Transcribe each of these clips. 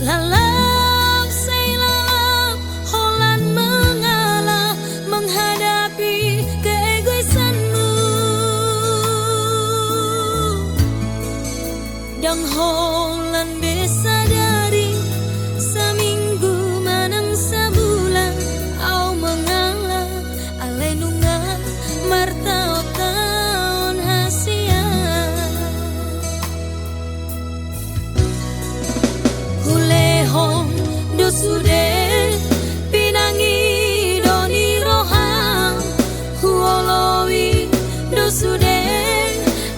Lalap say lalap, Holland mengalah menghadapi keegoisanmu. Dan Holland bisa dari seminggu manang sebulan, au mengalah alenungan martau tahun hasia. Hulehong dosude pinangi doni rohang, huolowi dosude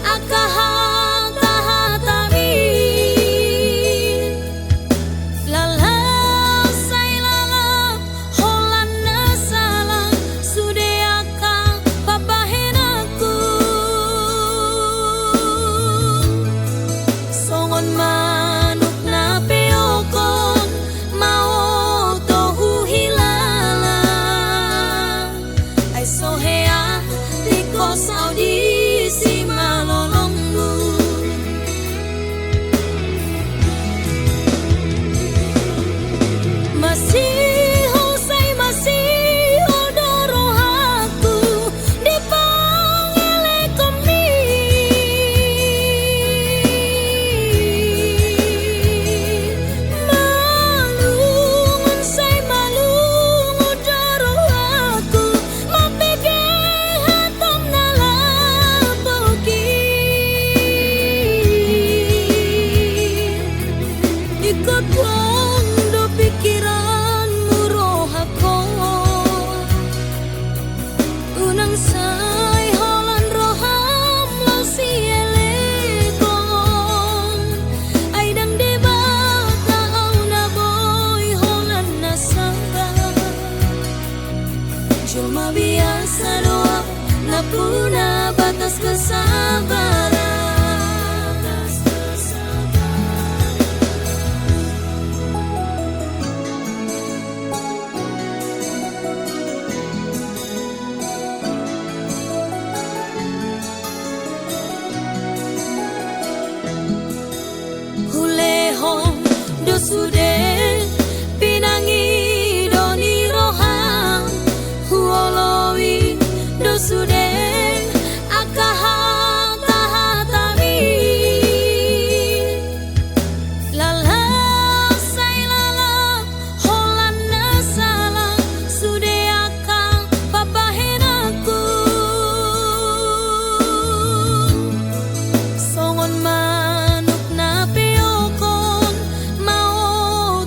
akahang tahatami. Lalau say lalap, Holland na salah, sude akang papahen aku. Songon manuk na peokon, mau tohu hilala. Ay sohea tikos audisi malolongmu. Masiho say masiho dorohaku, di pangele komi. Malungun say malungu dorohaku, mapege hatam nalapoki. Ikut wong do pikiranmu rohako, unang say Holland roham lo sielekon. Ay dang debata au na boy Holland na samba. Cuma biasa doa na puna batas kesabaran. Hulehong dosude pinangi doni rohang, huolowi dosude akahang tahatami. Lalap say lalap, Holland na salah, sude akang papahen aku. Songon manuk na peokon, mau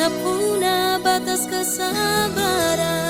tak punya batas kesabaran.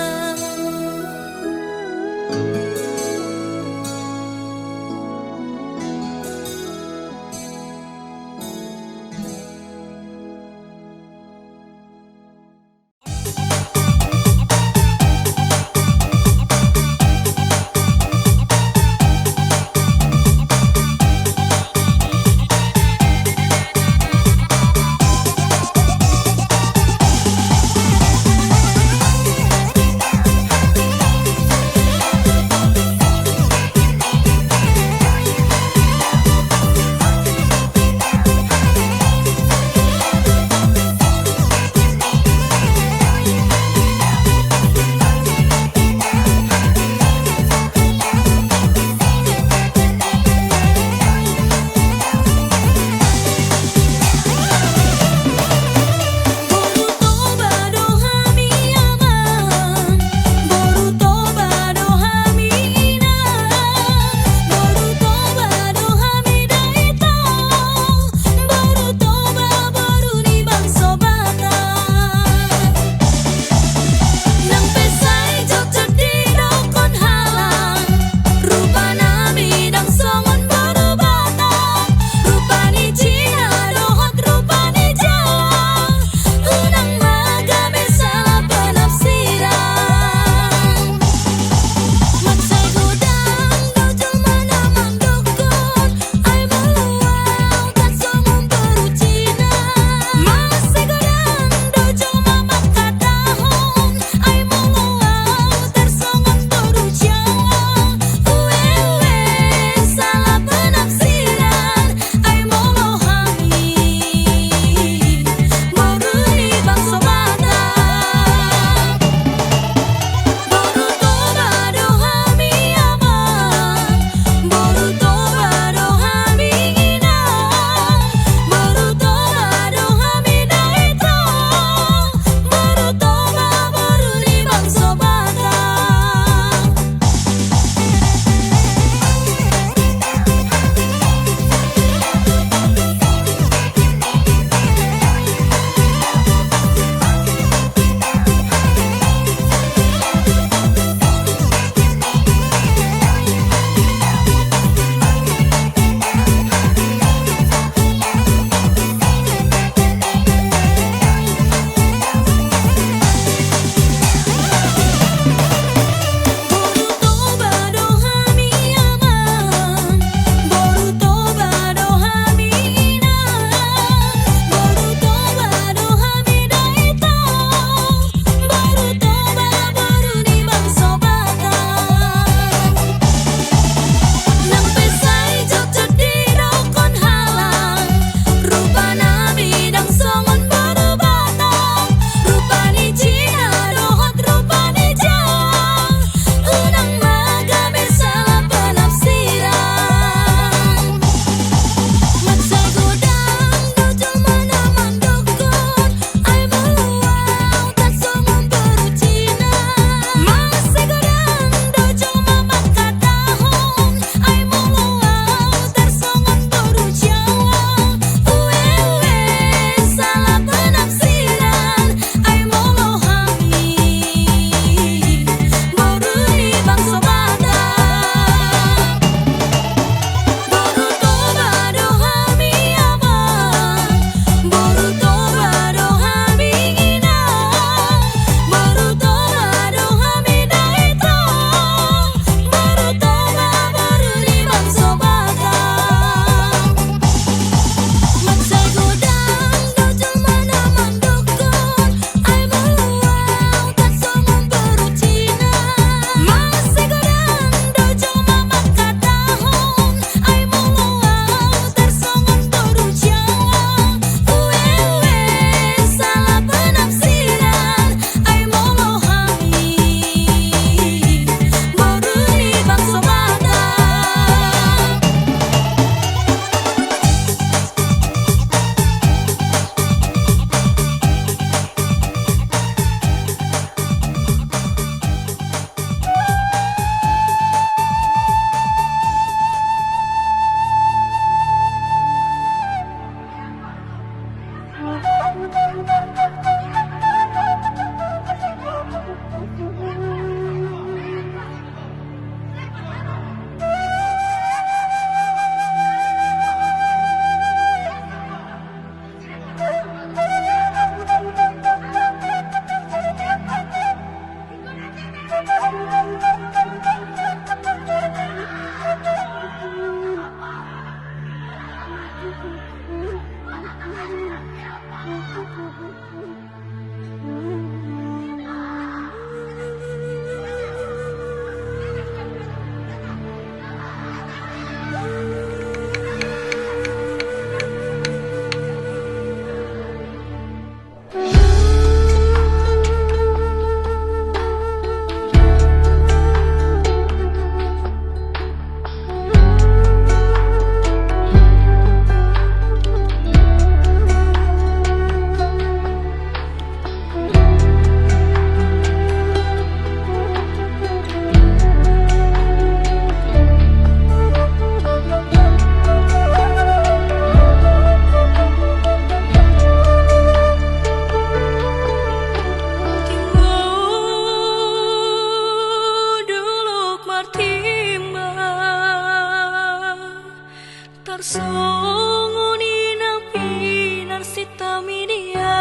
Songoni na pinar sita media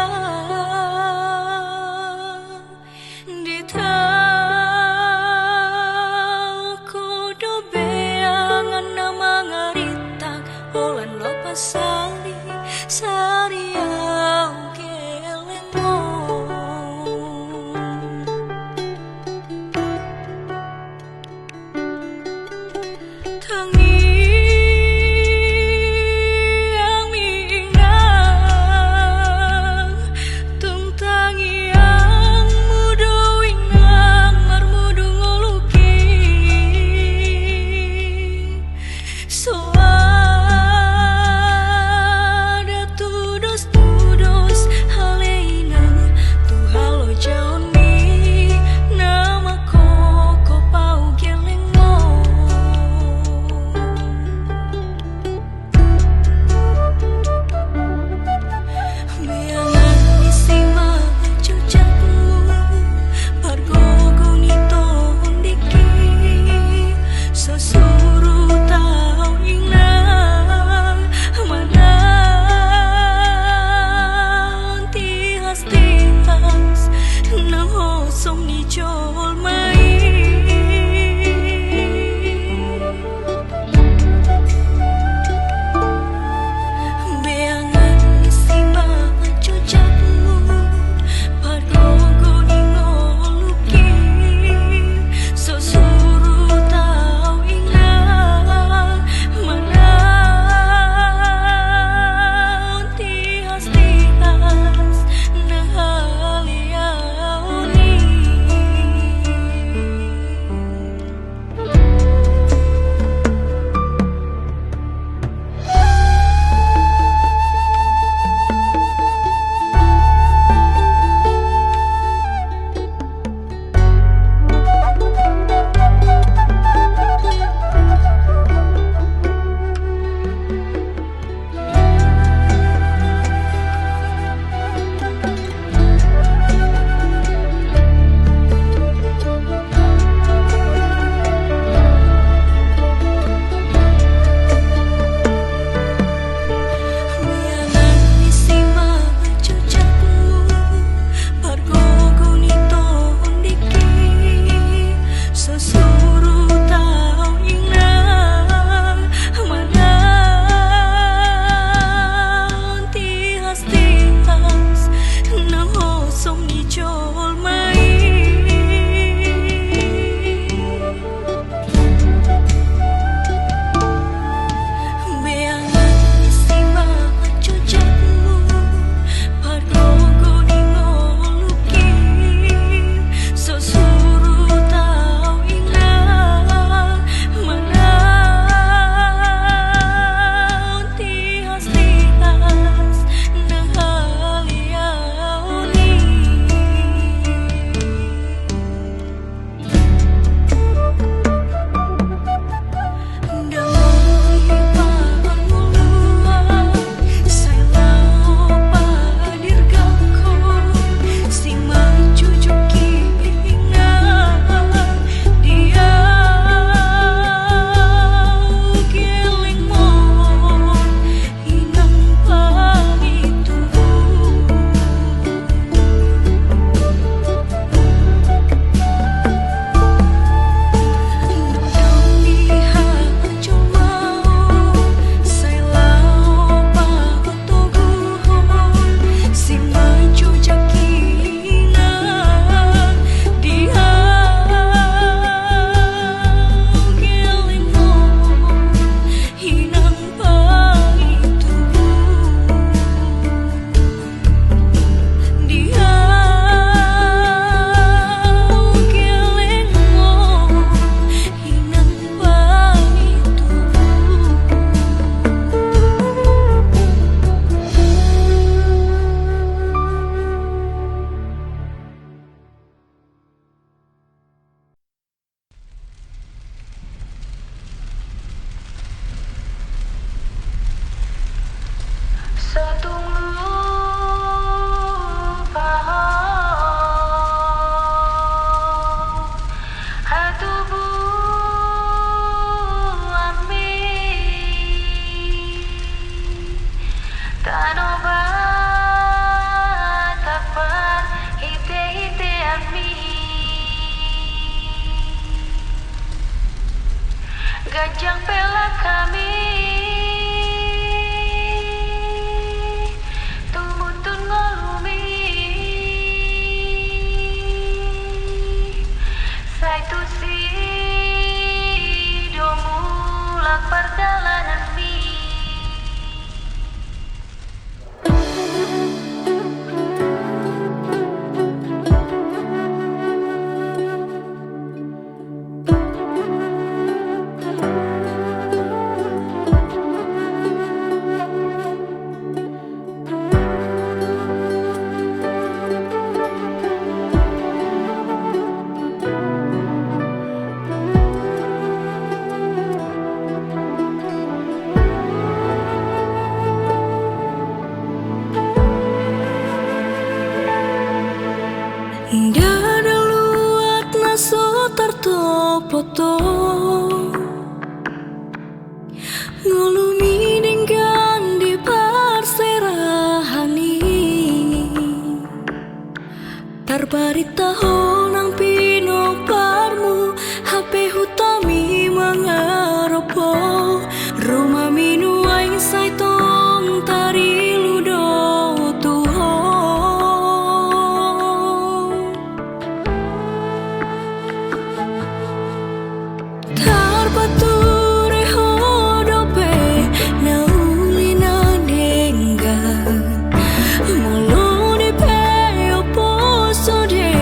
Dita kodo beangan na mga ritag Olan lo pasali sariang keleng mo Tangi Gajang pela kami tumbutun ngolumi Saitu si domulak perjalanan mi Dada luat naso tertopoto ngulumi dengan di perserahani Tarbarita honang pinong parmu HP hutami mengaropo Rumah minuai saitong tari ludo tuho Tarbature hodope naulina denggan Muluni pe oposo de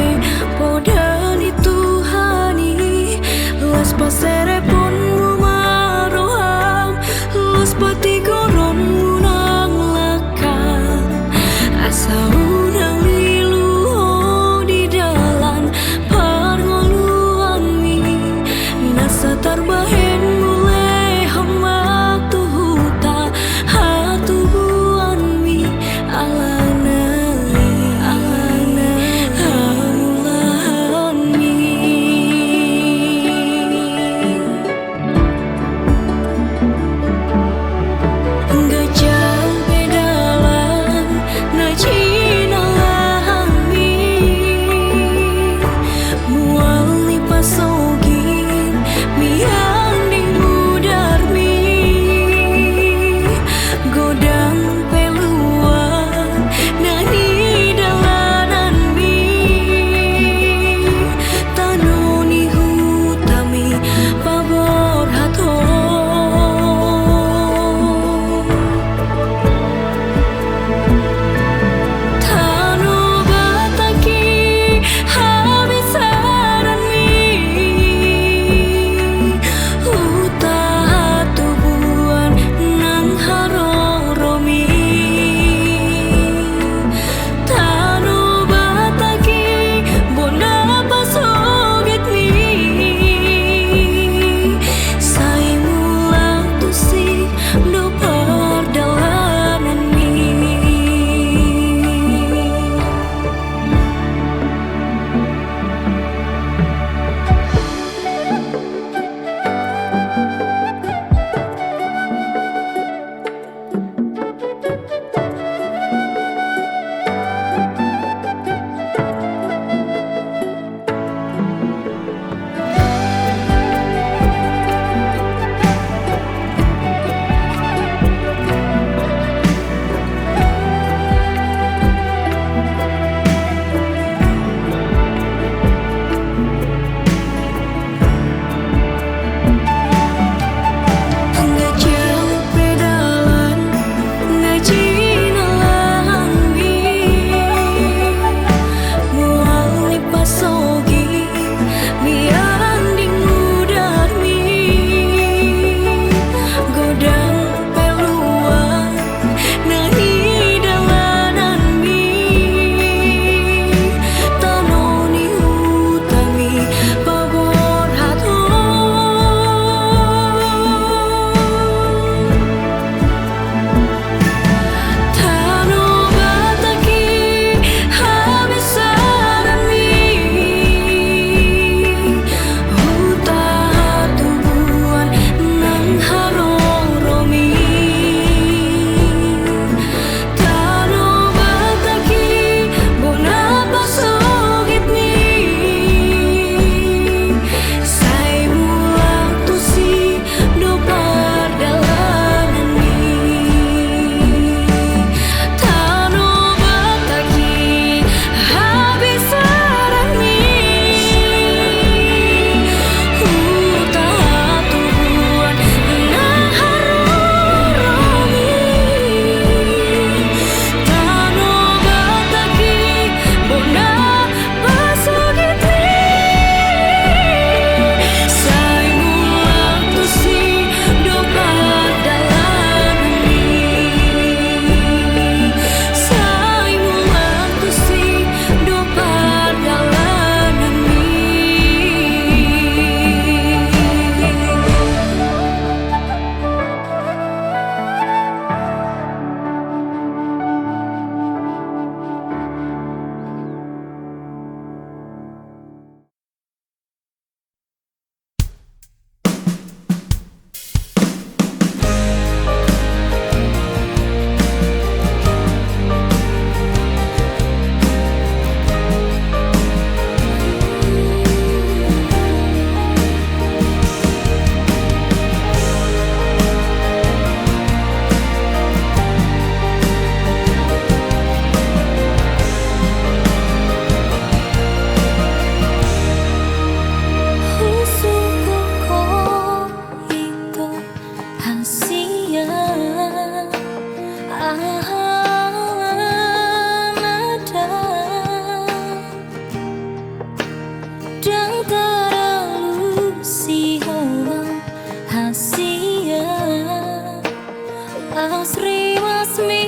Srimasmi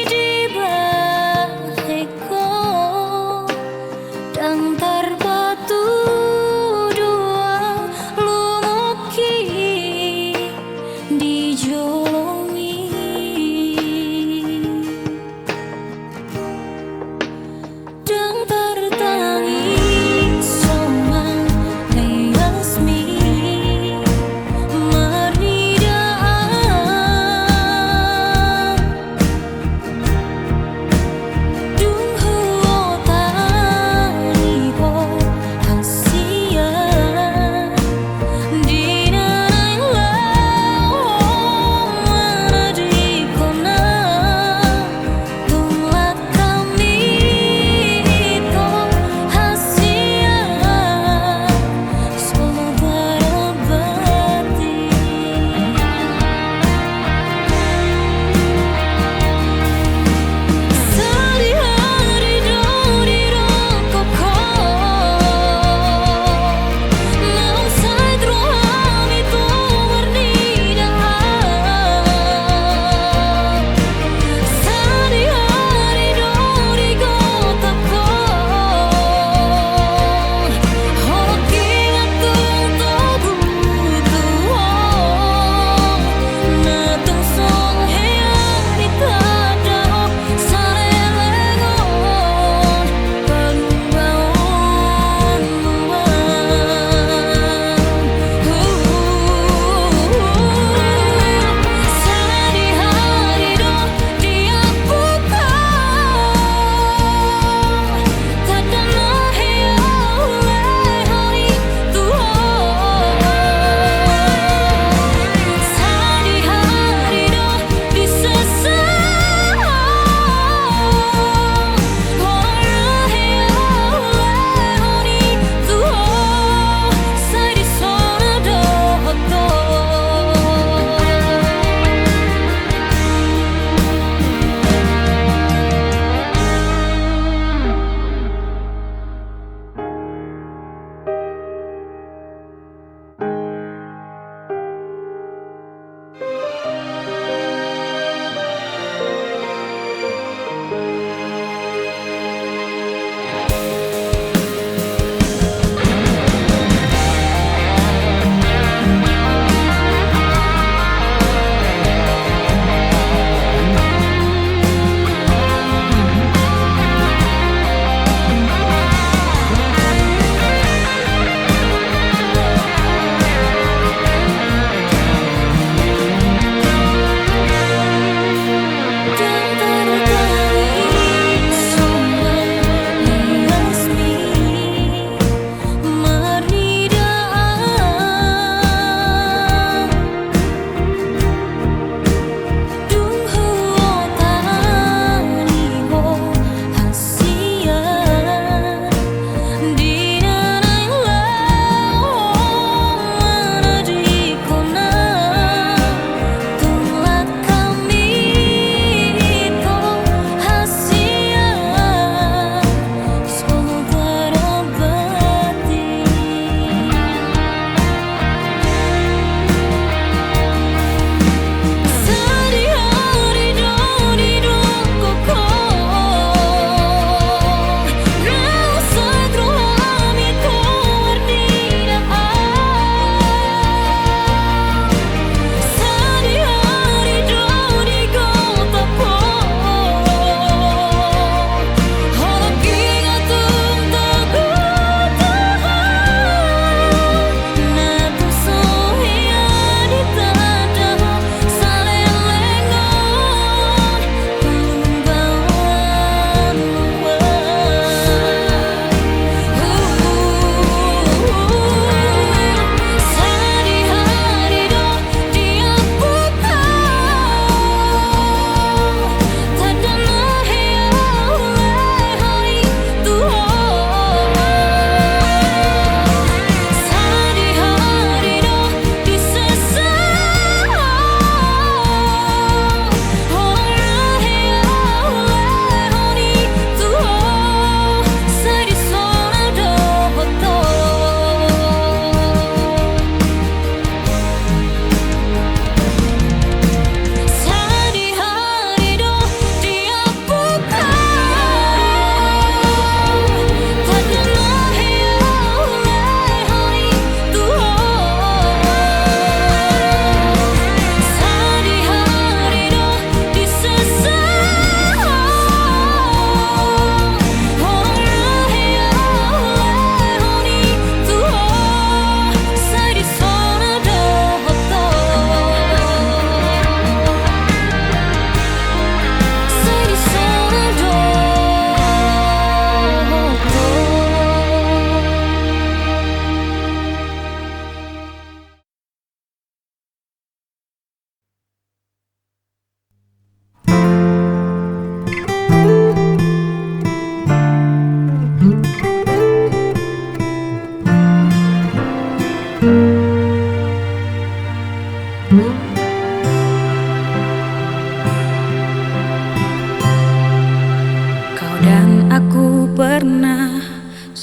di Baheko dan terbatu dua lumuki di Jolongi dan tertangi somang leasmi marnidaan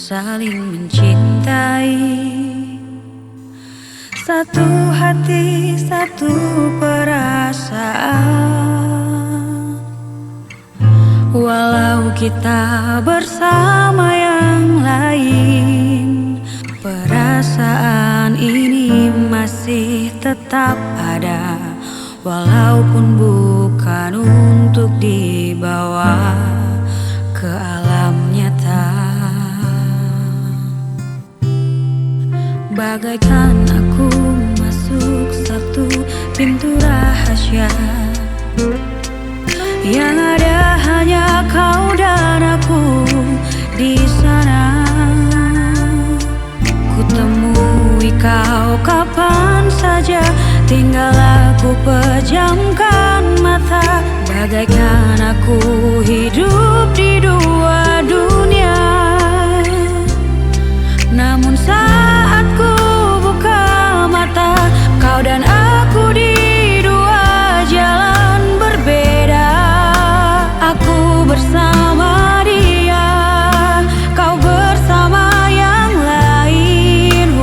saling mencintai. Satu hati, satu perasaan. Walau kita bersama yang lain, perasaan ini masih tetap ada, walaupun bukan untuk dibawa ke alam nyata. Bagaikan aku masuk satu pintu rahasia, yang ada hanya kau dan aku di sana. Ku temui kau kapan saja, tinggal aku pejamkan mata. Bagaikan aku hidup di dua dunia, namun saat ku buka mata, kau dan aku di dua jalan berbeda. Aku bersama dia, kau bersama yang lain.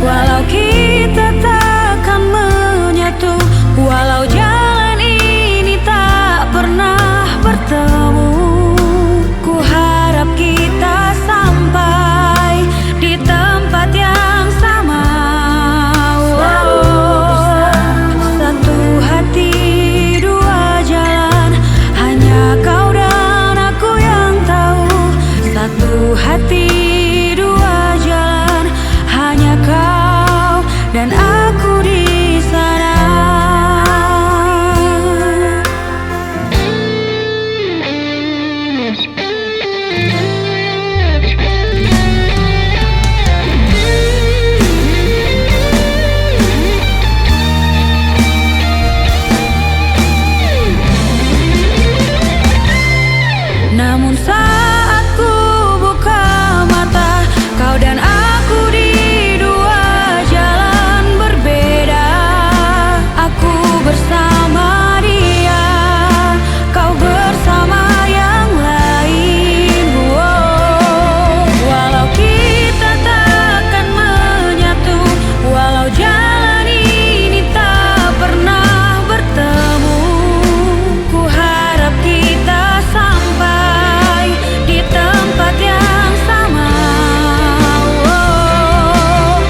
Walau kita takkan menyatu, walau jalan ini tak pernah bertemu, ku harap kita sampai di tempat yang sama. Satu hati, dua jalan, hanya kau dan aku yang tahu. Satu hati, dua jalan, hanya kau dan aku di sana. Namun saat ku buka mata, kau dan aku di dua jalan berbeda. Aku bersama dia, kau bersama yang lain. Walau kita takkan menyatu, walau jalan ini tak pernah bertemu, ku harap kita sampai di tempat yang sama.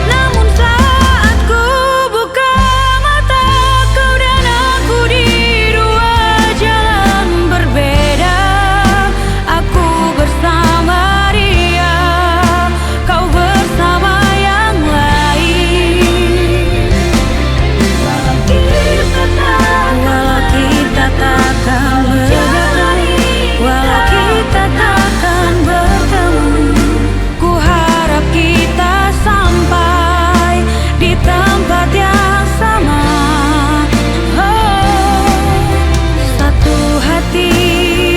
Namun saat ku buka mata, kau dan aku di dua jalan berbeda. Aku bersama dia, kau bersama yang lain. Walau kita takkan bertemu, walau kita takkan bertemu, ku harap kita sampai di tempat yang sama. Satu hati,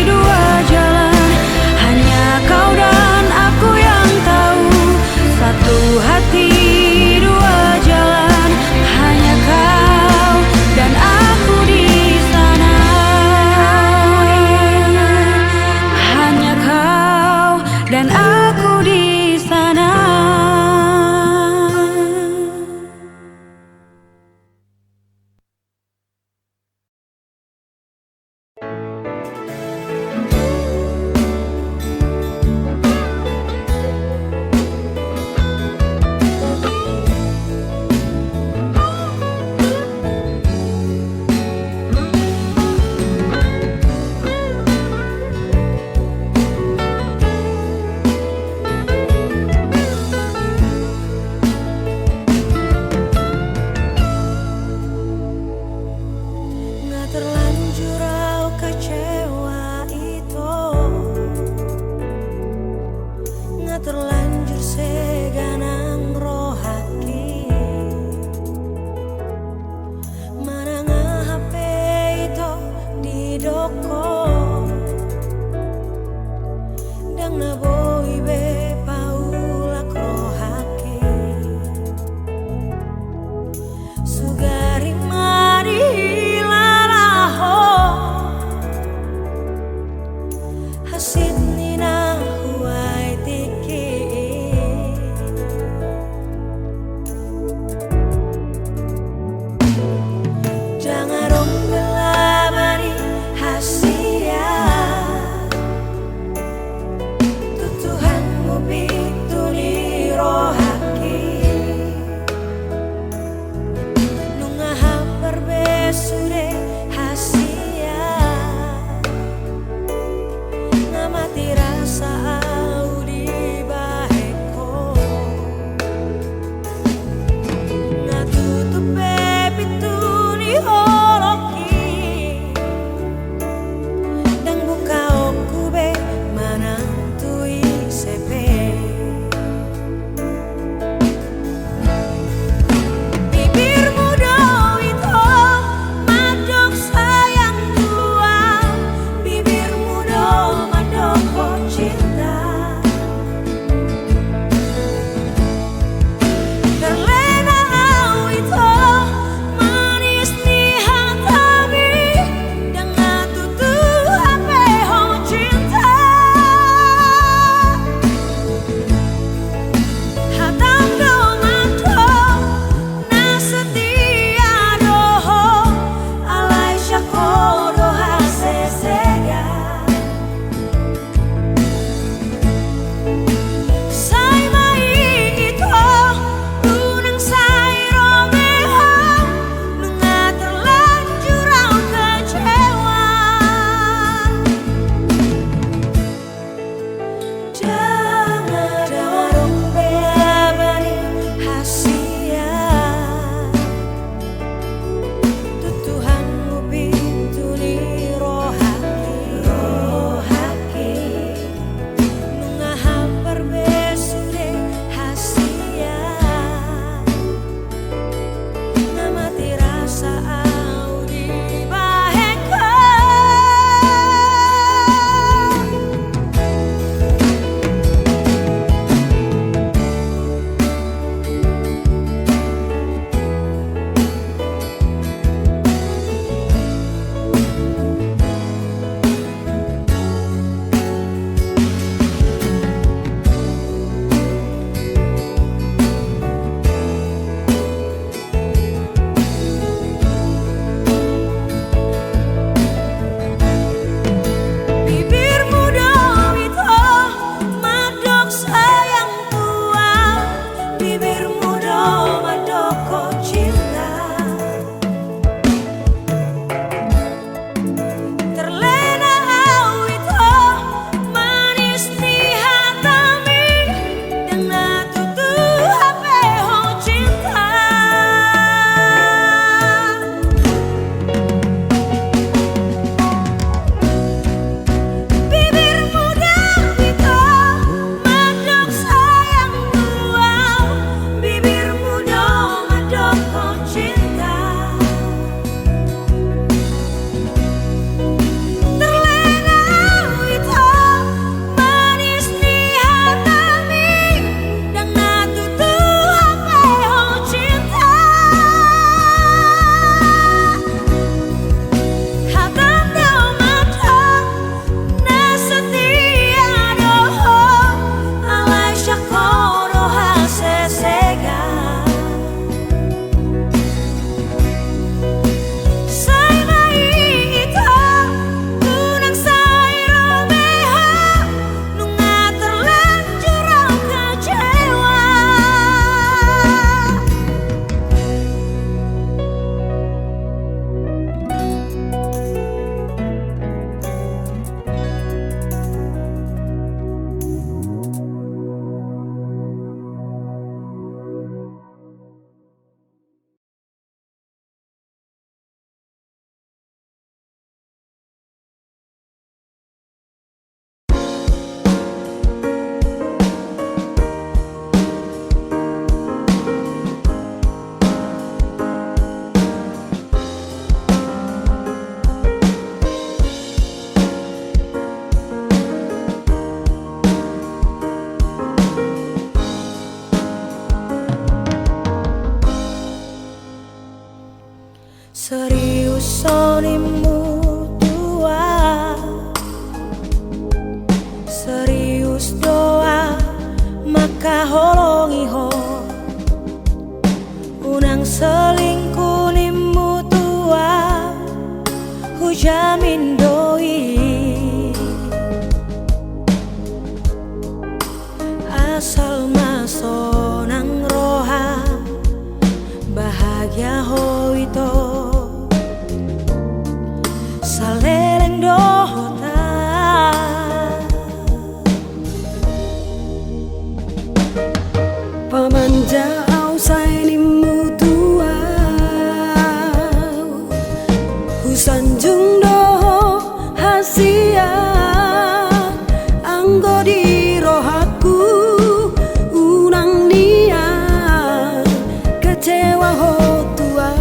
dua jalan, hanya kau dan aku yang tahu. Satu hati, dua jalan, hanya kau dan aku di sana. Hanya kau dan aku di sana. Nggak terlanjur aku kecewa itu, nggak terlanjur seganang roh hati. Mana HP itu di doko, dang na boy be paulak roh haki. Sugari mari lalaho, hasid ni na huwai Serius sonimu tua, serius doa maka holongi ho unang selingkuh nimu tua hujamin doi asal masonang roha bahagia ho itu saleleng dohota pamanja ausai nimu tua husanjung doho hasia anggo di rohaku unang nia kecewa ho tua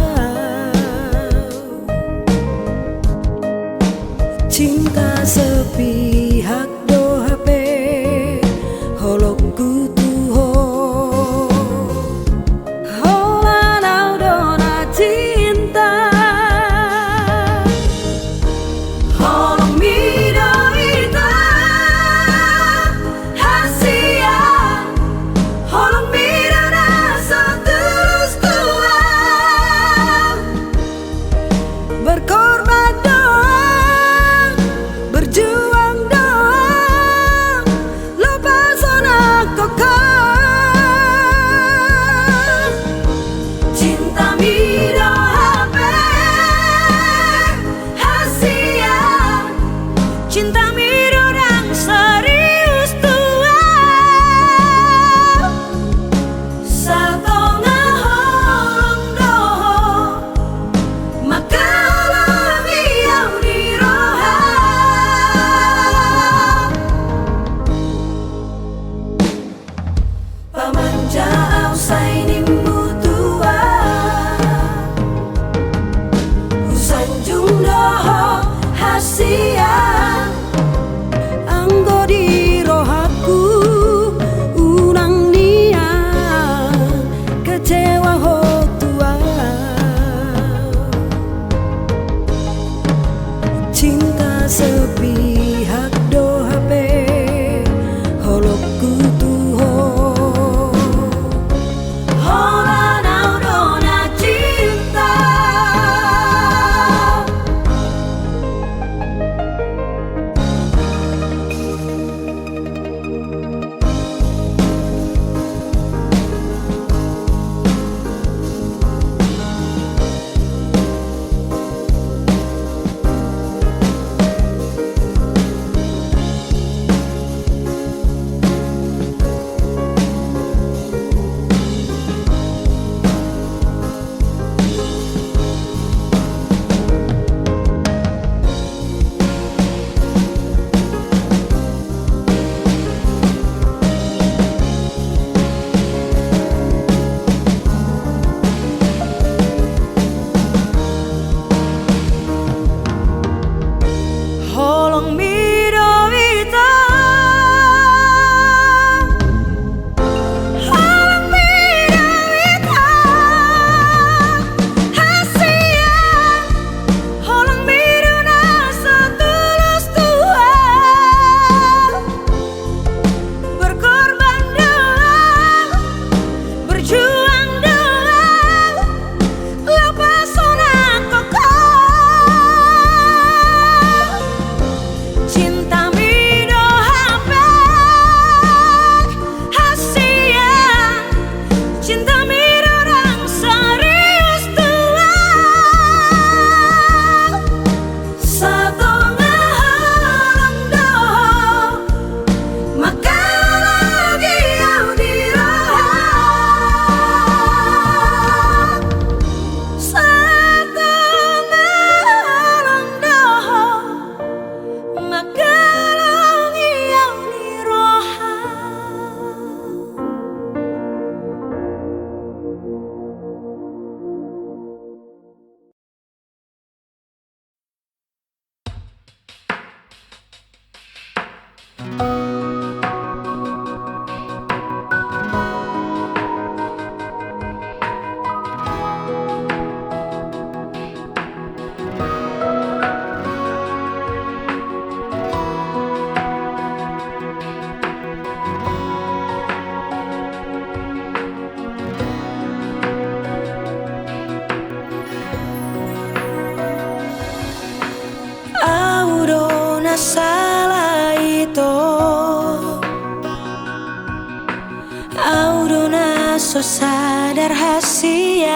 sadar hasian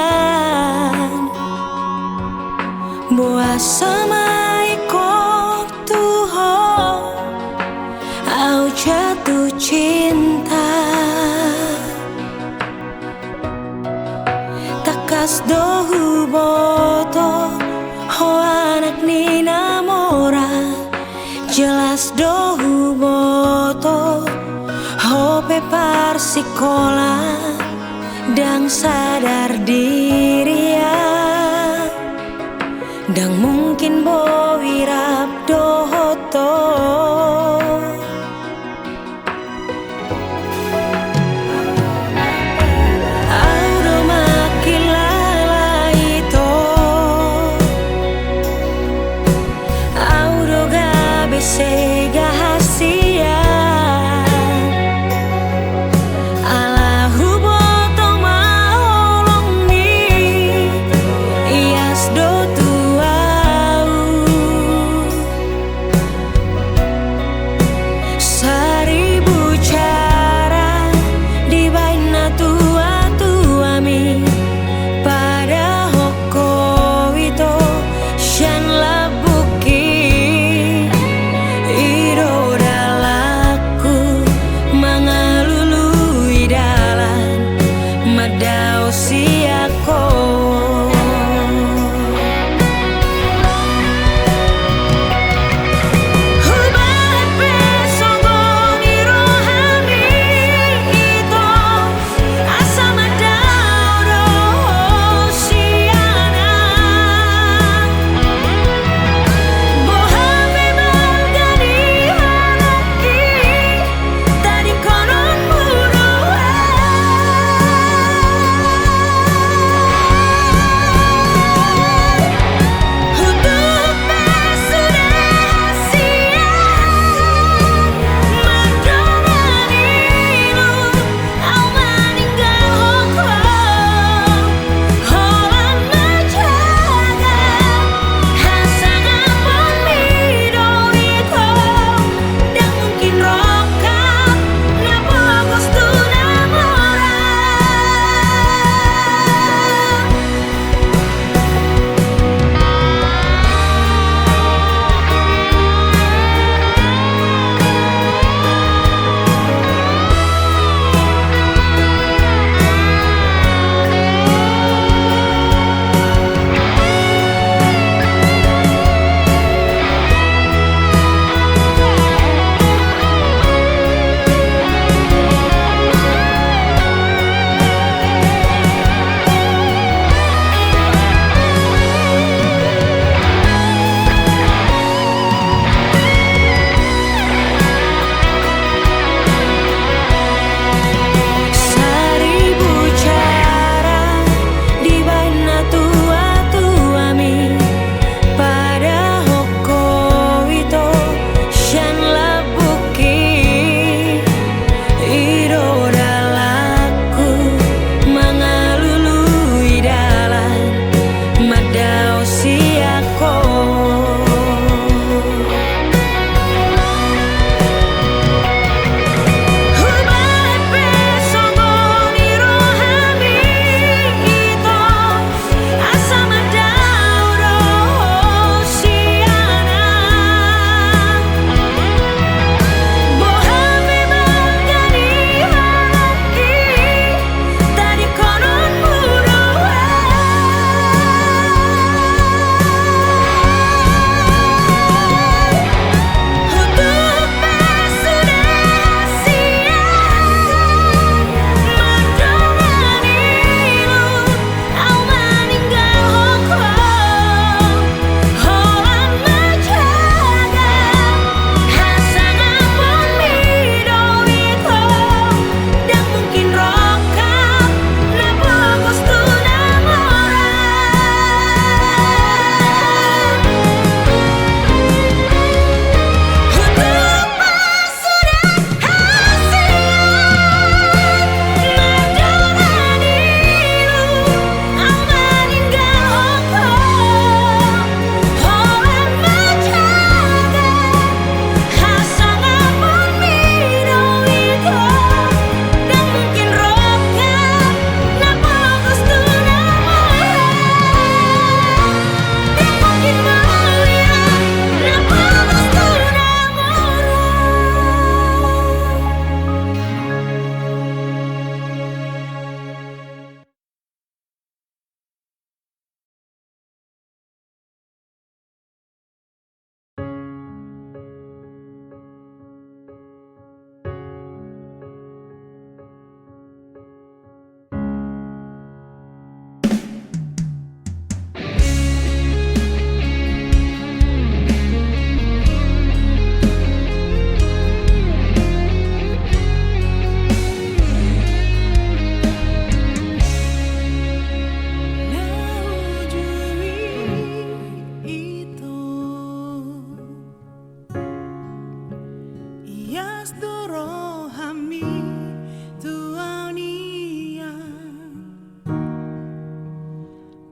Boa samai ko tuho Au jatuh cinta Takas dohu boto Ho anak ni namora Jelas dohu boto Ho pepar sikola Dang sadar diri ya Dang mungkin bo wirap dohoto Audo makilala ito Audo gabe sega hasia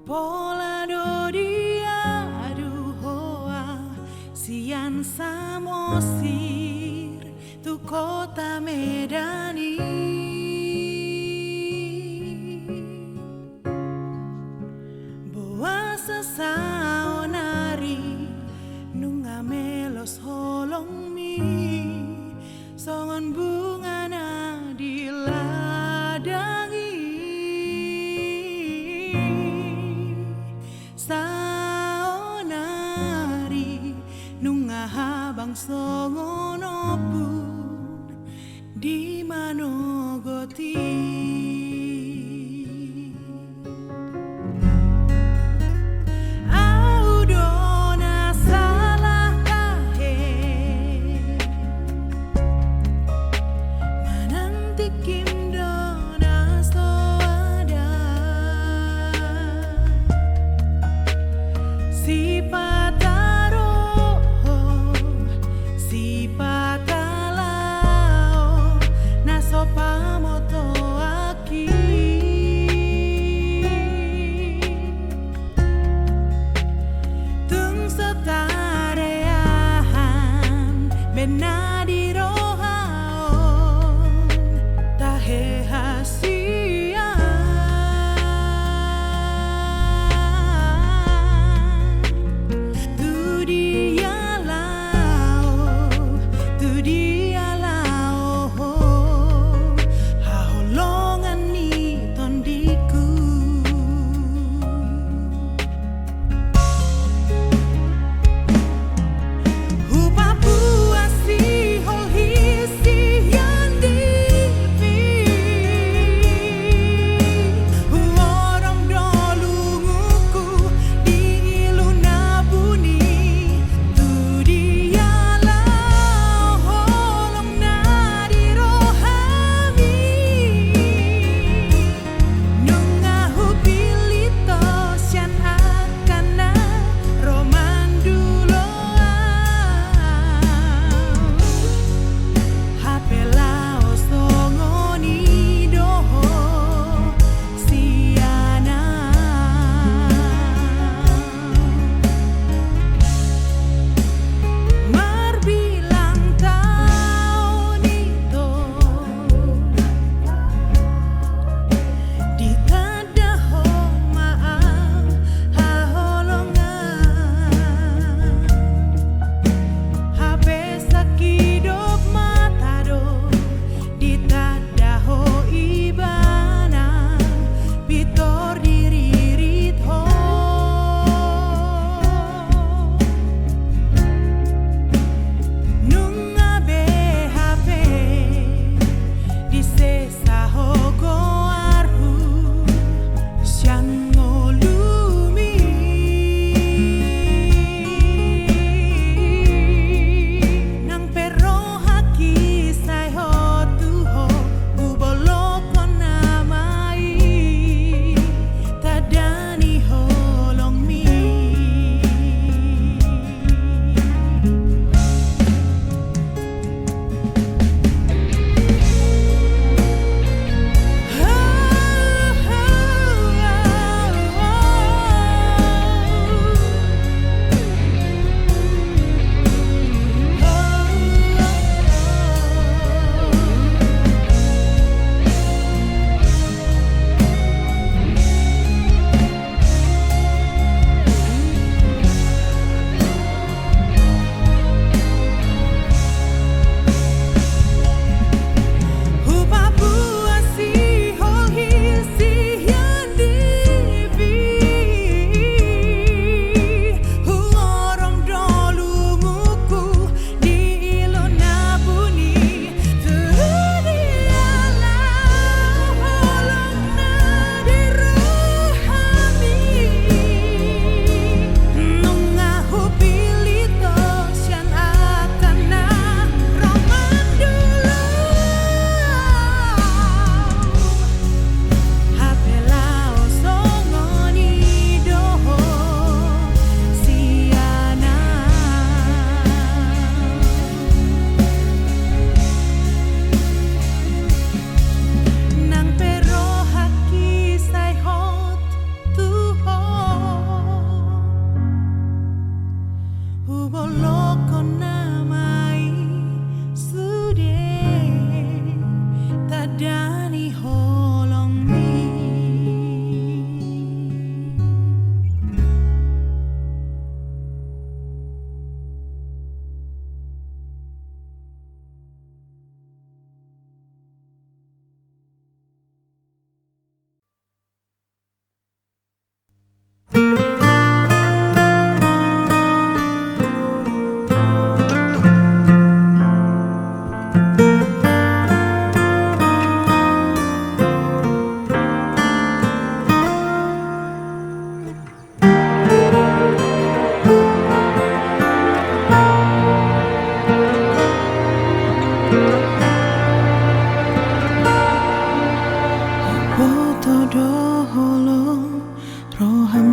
Pola do dia aduh hoa sian samosir tu kota Medani boa sasaonari nunga melos holong mi songon bunga na diladangi saonari nunga habang songono pun di manogoti.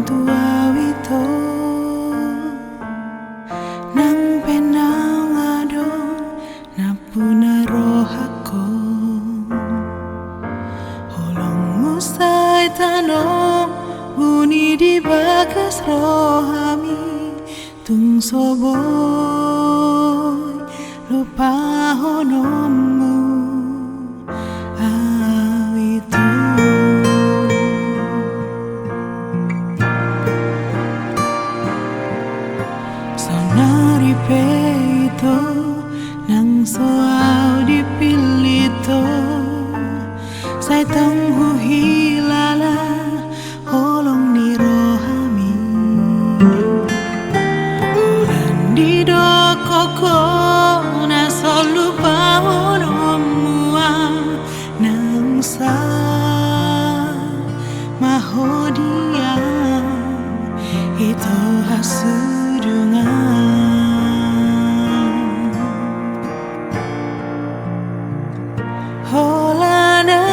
tua wito nang penang adon napuna rohako holong musai tanong buni di bagas rohami tung soboy lupa honommu awitu sonari peito nang soau dipilito sai tong hilala holong ni rohami di do koko na solu pahonomua nang sa mahodia itu hasudungan holana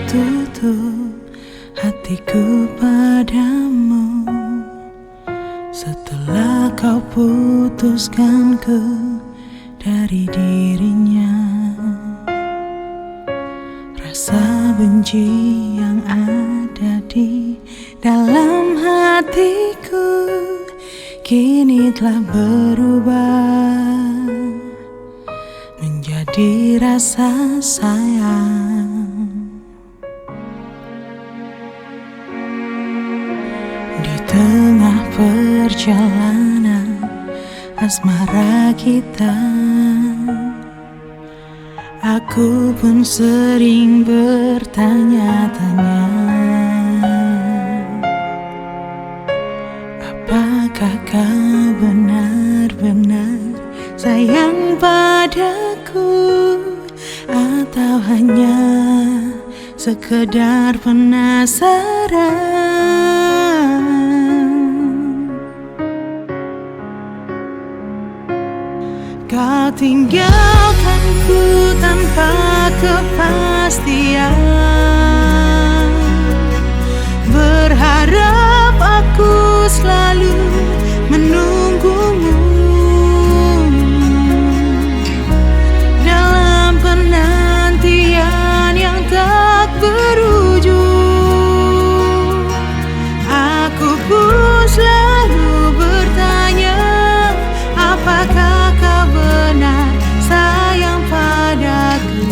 tutup hatiku padamu setelah kau putuskanku dari dirinya. Rasa benci yang ada di dalam hatiku kini telah berubah menjadi rasa sayang. Di tengah perjalanan asmara kita, aku pun sering bertanya-tanya, apakah kau benar-benar sayang padaku, atau hanya sekedar penasaran? Kau tinggalkanku tanpa kepastian, berharap aku selalu menunggumu dalam penantian yang tak berujung. Aku pun selalu bertanya, apakah kau benar sayang padaku?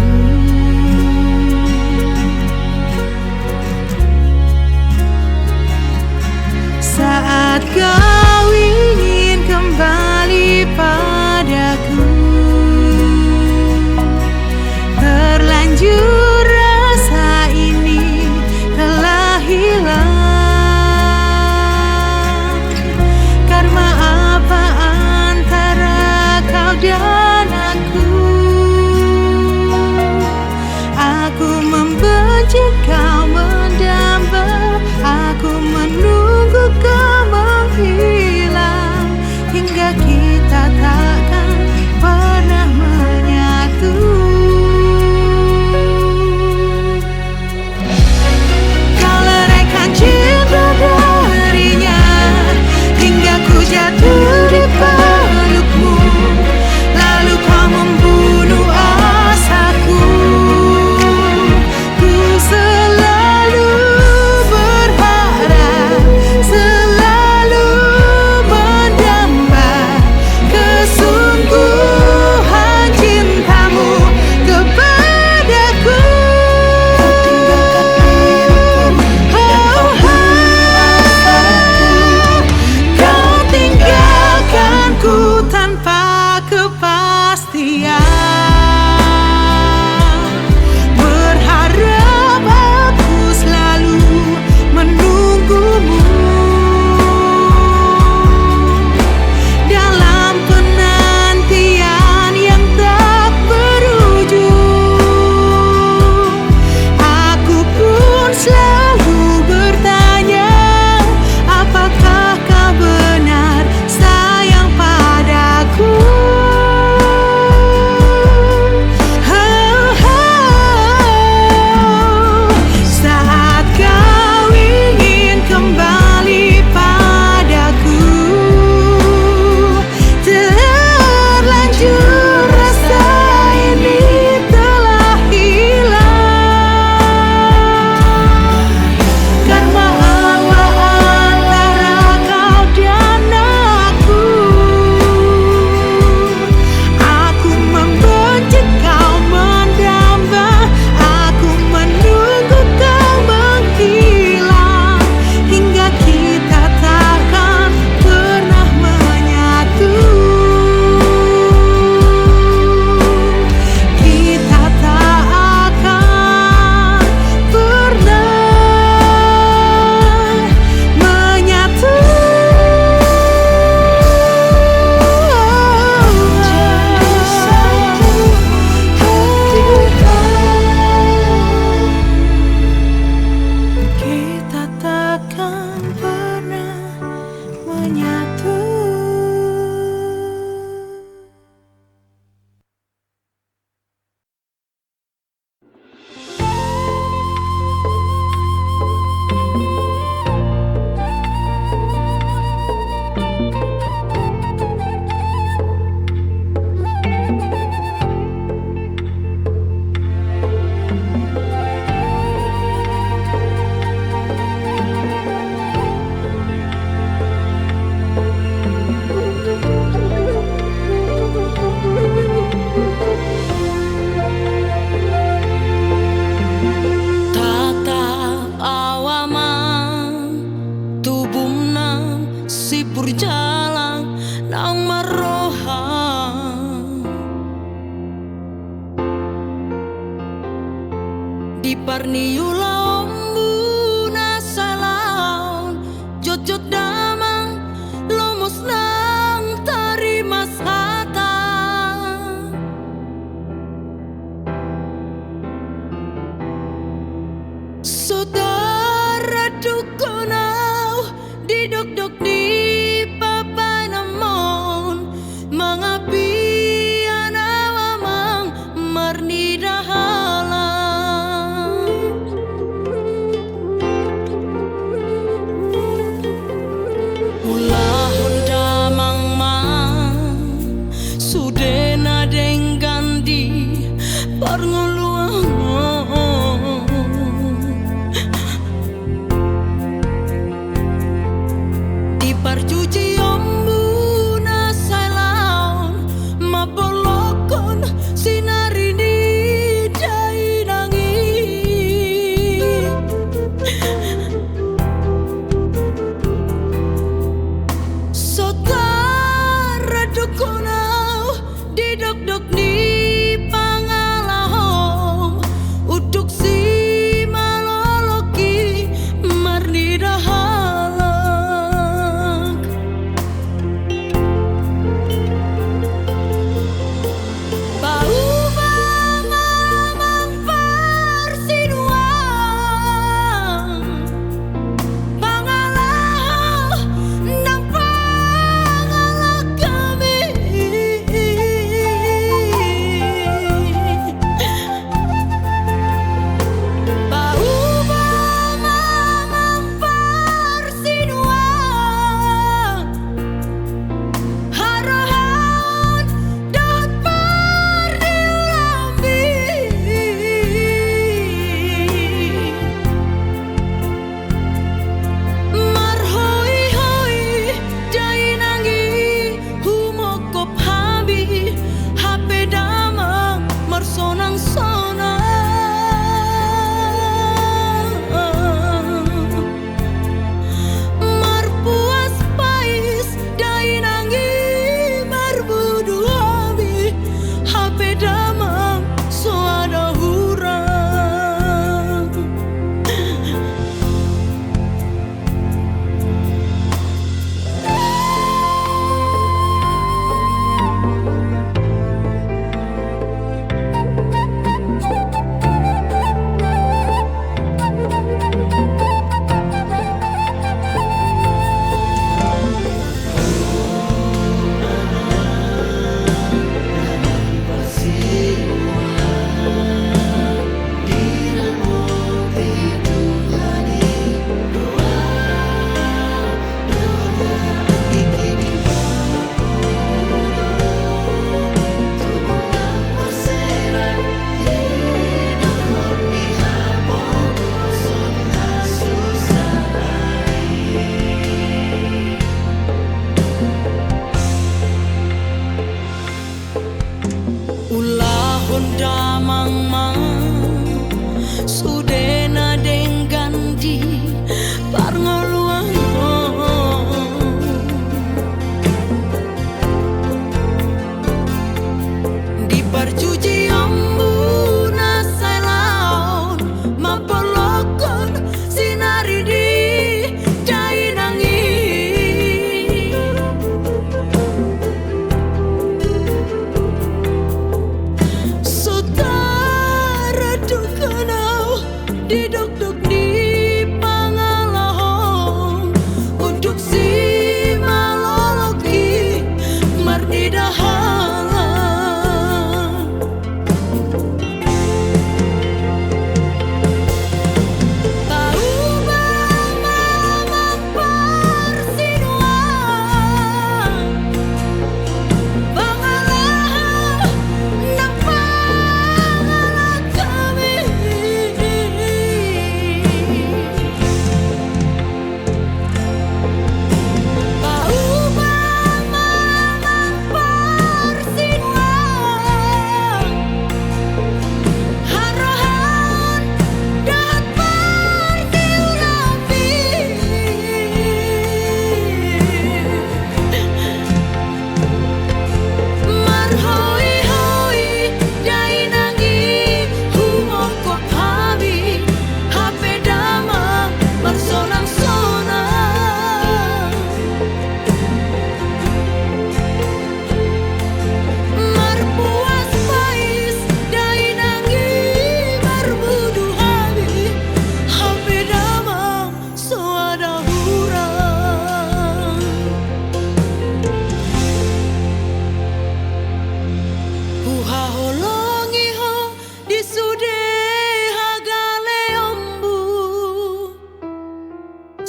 Saudara dukunau di dok di papa namon mangapi anawamang marni dahalan ulah honda mang sudena denggan di parnguluang di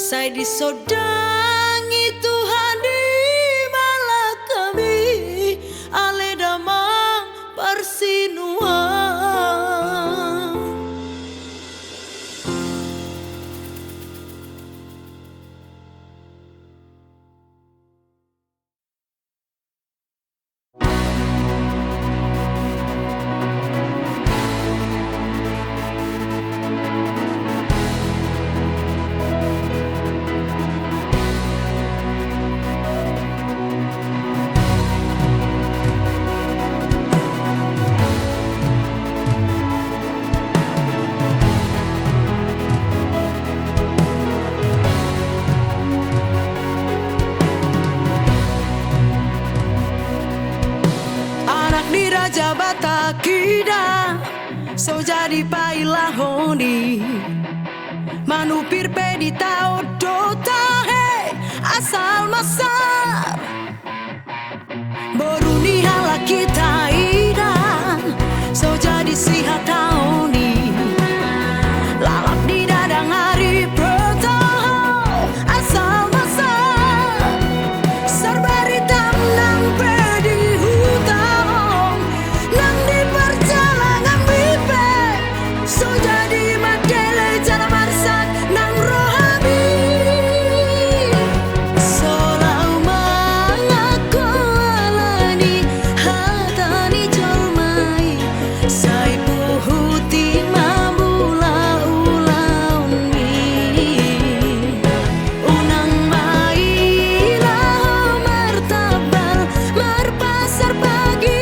Saya disodangi Tuhan di malah kami ale damang persinuan. Raja Batakida so jadi pailah honi manupir pedita odota he asal masar boruni hala kita idan so jadi sihat honi lalap di dadang hari bertahu asal masar serbari tamnang pedi hutang nang di perjalanan bibe so jadi madele jalan marsak nang rohami solau mengaku alani hatani jolmai sai puhuti mambula ulaun mi unang mailah martabal marpasar pagi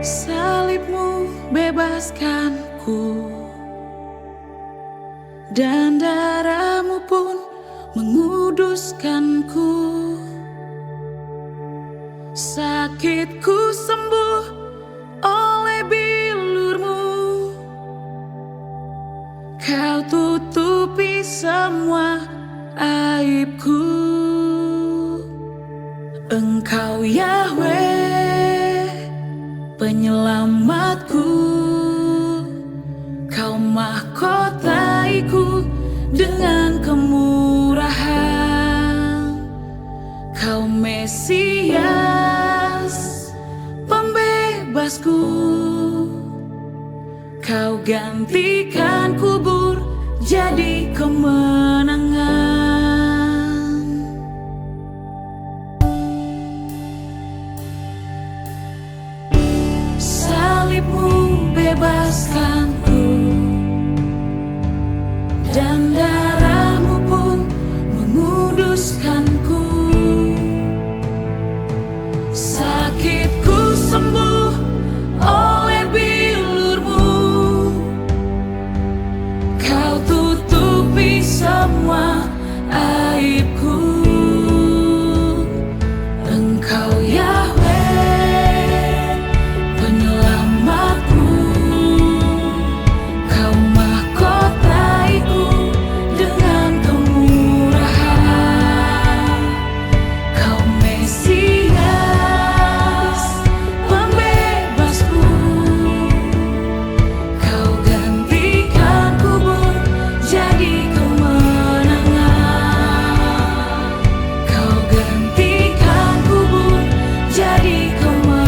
Salibmu bebaskanku dan darahmu pun menguduskanku. Sakitku sembuh oleh bilurmu, kau tutupi semua aibku. Engkau Yahweh, penyelamatku. Kau mahkotaiku dengan kemurahan. Kau Mesias, pembebasku. Kau gantikan kubur jadi kemenangan. Salibmu bebaskanku, dan darahmu pun menguduskanku. Sakitku sembuh oleh bilurmu. Kau tutupi semua aibku. Engkau Yahweh, penyelamatku. Kau mahkotaiku dengan kemurahan. Kau Mesias, pembebasku. Kau gantikan kubur jadi kemenangan. Kau gantikan kubur jadi kemenangan.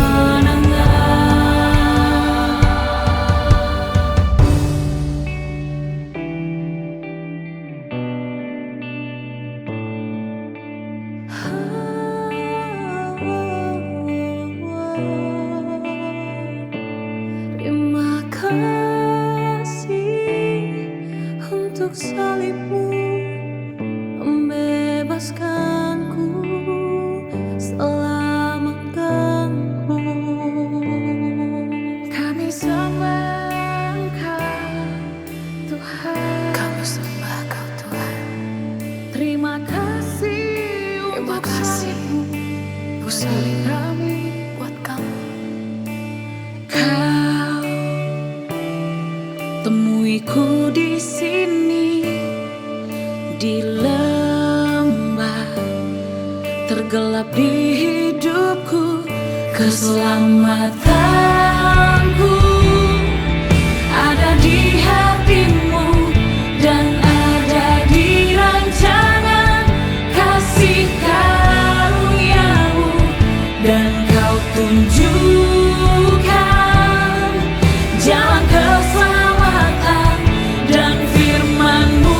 Terima kasih untuk salibmu, membebaskanku, selamatkanku. Kami sembah Engkau, Tuhan. Kami sembah Kau Tuhan. Terima kasih untuk salibmu, salib kami. Buat kami. Kau temuiku di sini, di lembah tergelap di hidupku. Keselamatanku ada di hatimu, dan ada di rancangan kasih karuniamu. Dan kau tunjukkan jalan keselamatan, dan firman-Mu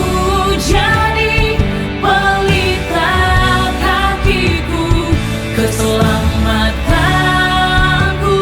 jadi pelita kakiku. Keselamatanku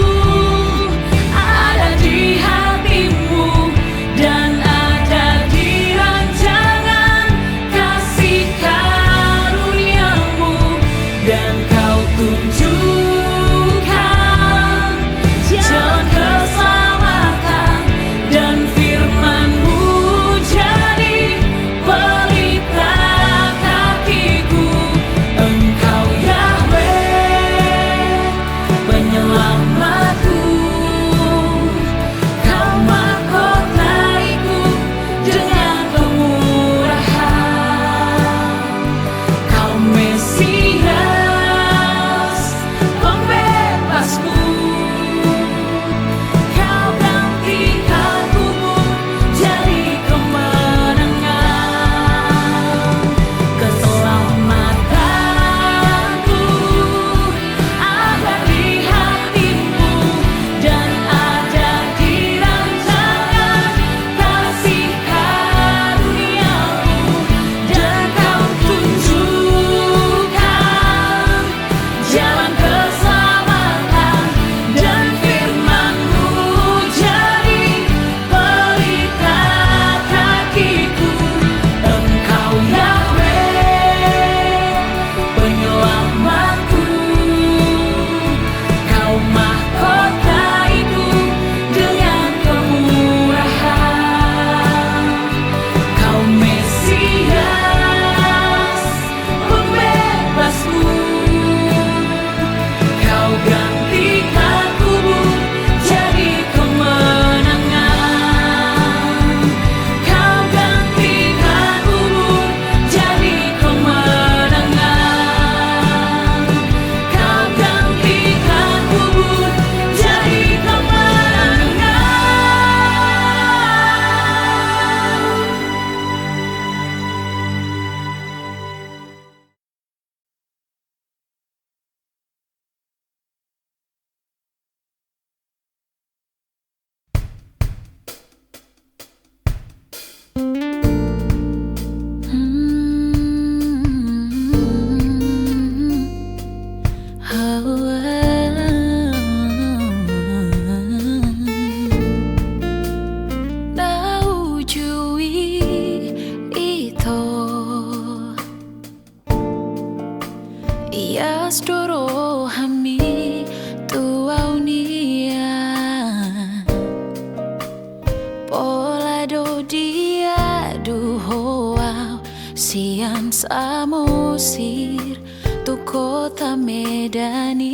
Sian Samosir tu kota Medani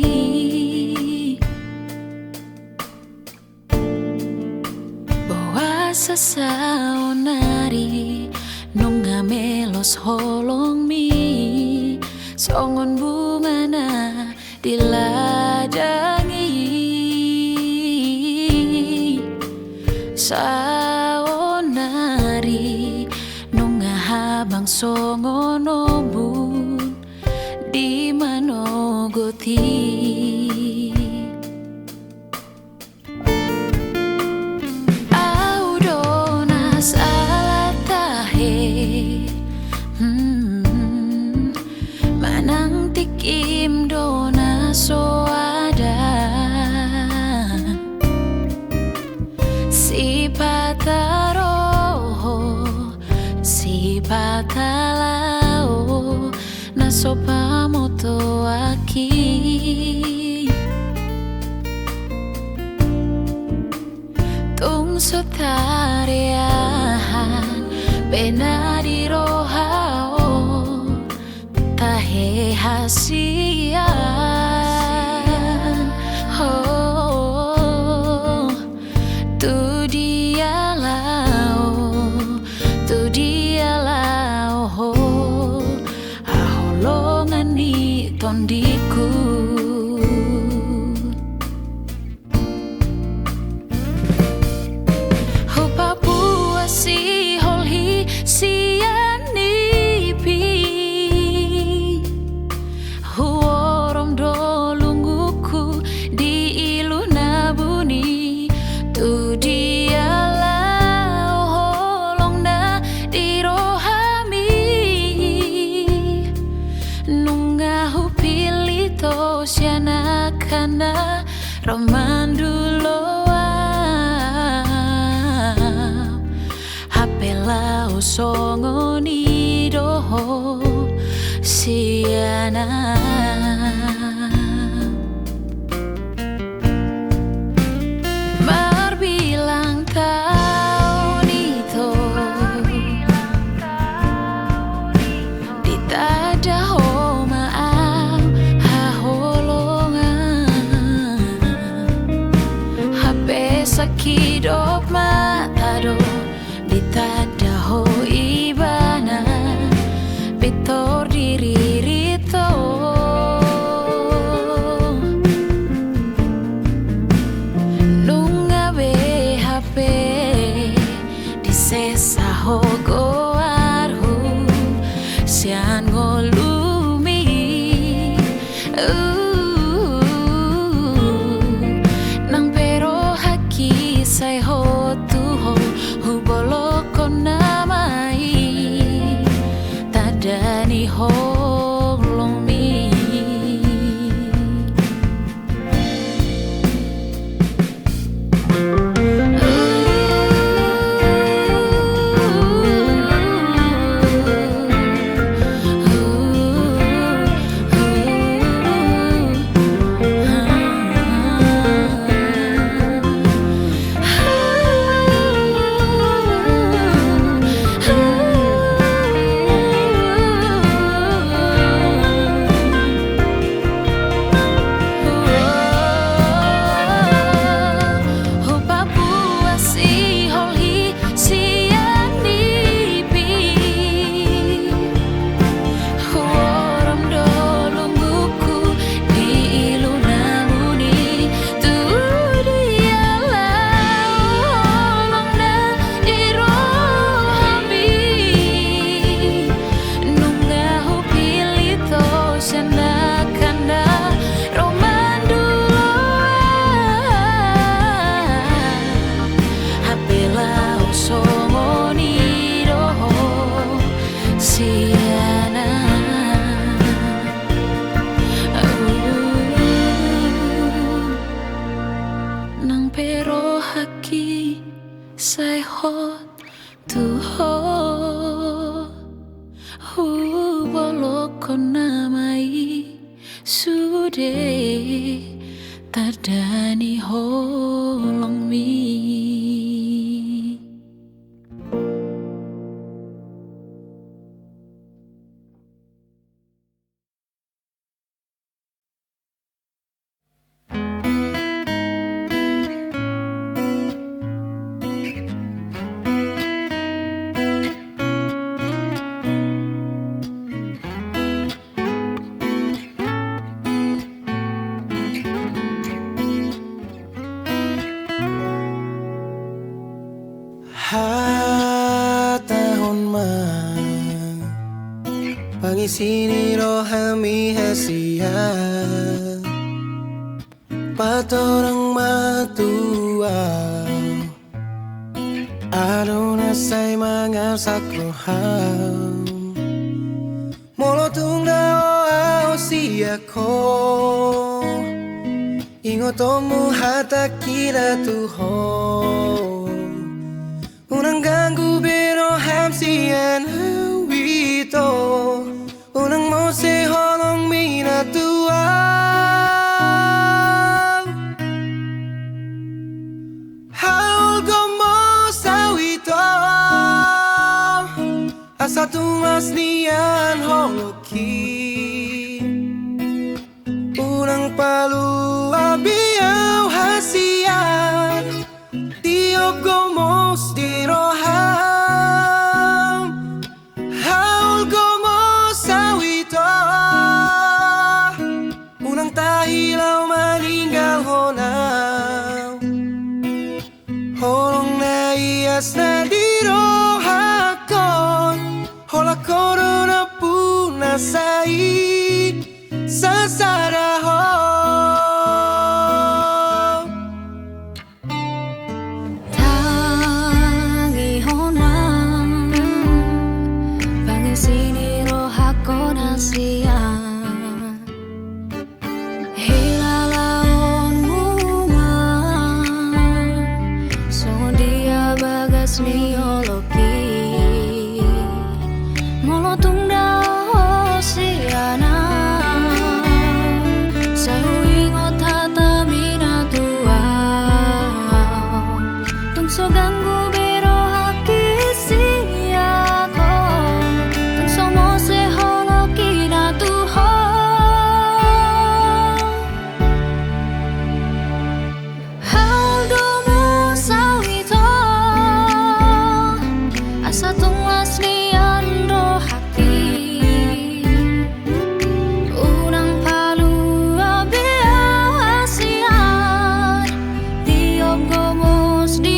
Boa sasaonari nunga melos holong mi songon bungana diladangi saonari nunga habang songon obun di manogoti audonas alatahe manang tikim dona soada si pataroho si patalao nasopamoto aki tung sotareahan benadi rohao tahe hasian oh tu dia lao oh aholongan ni tondiku ho Papua si holhi sianipi huorom dolunguku di iluna buni tu dia lao holong na di rohami nunga hupilito siana kana romanduloa hapela usongoni doho siana berbilang tahun itu ditada homaau haholongan hape sakidop matado ditada ho ibana pitor diri rito nunga BHP disesa hogo arhu sian ngolumi nang pero haki say ho tu ho hubolo konamai tadani holong mi nang pero haki say hot tu ho bolok konamai sude tadani holong mi sini rohami hasia patorang matua aduna say mangasak roham Molotung dao siya ko Ingotomu hata kira tuho Unang ganggu bero hamsian wito Unang mo se holong minatua Haul gomo sa wito Asa tumas niyan holoki Unang palu abiyaw hasian Diog gomos di roham Haul gomos sa wito Unang tahilaw maninggal honaw Holong na iyas na di rohakon Hola corona puna sai Sasaraho Tangi honang Pangisini rohako nasian Hilalaon muman So dia bagas niologi Molotung dao siana So ganggu bero haki siya ko Tung so mo se holoki na tuho Haldo mo sa wito Asa tung aslian ro haki Unang palu abiyaw hasian Diog gomos di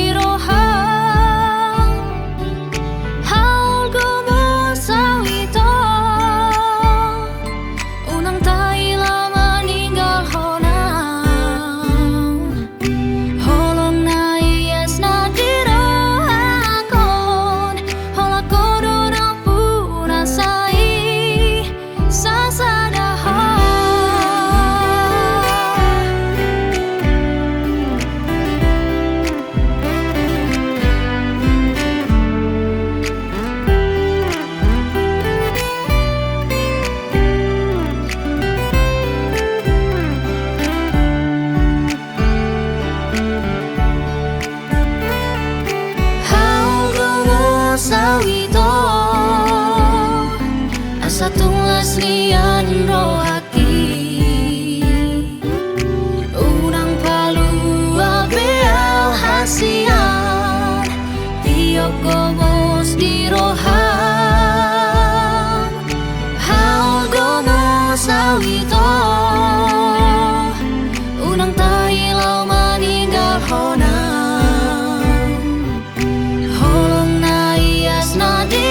Satu aslian rohaki Unang palu abeal hasian Tiok gomos di roham Haul gomos awito Unang tahilaw maninggal honam Holong na iyas na di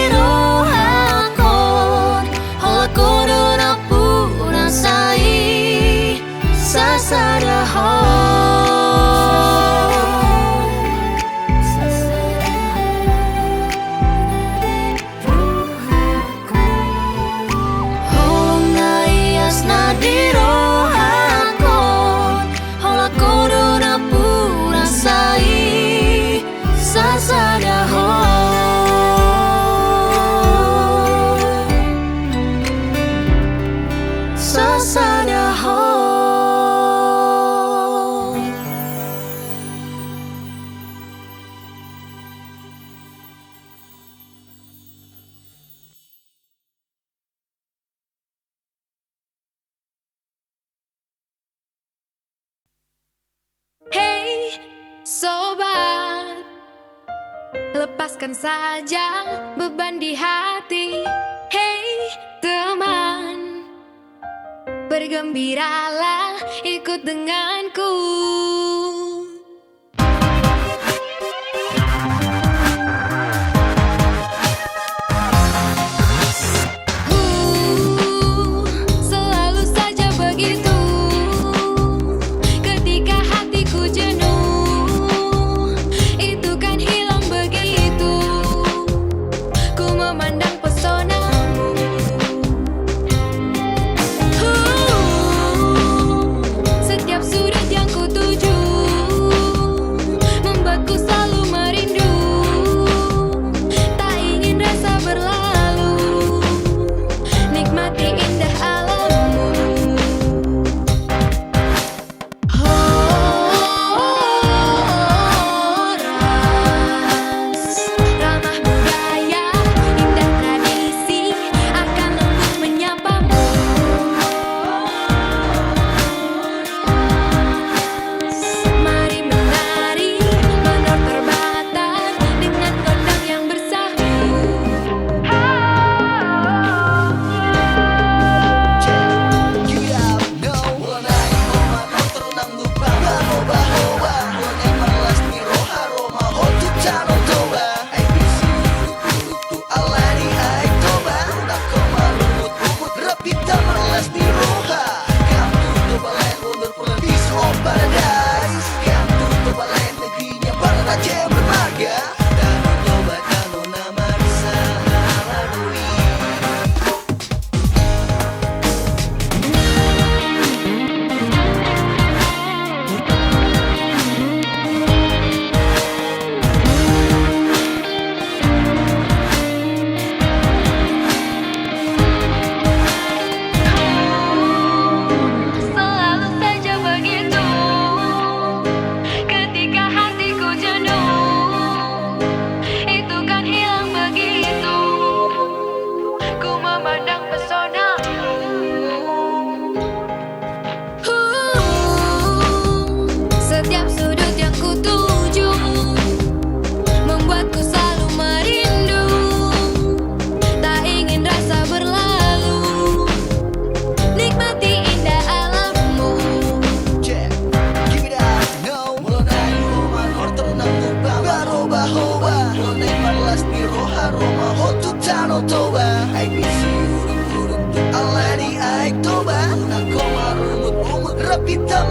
Hey, sobat, lepaskan saja beban di hati. Hey, teman, bergembiralah ikut denganku.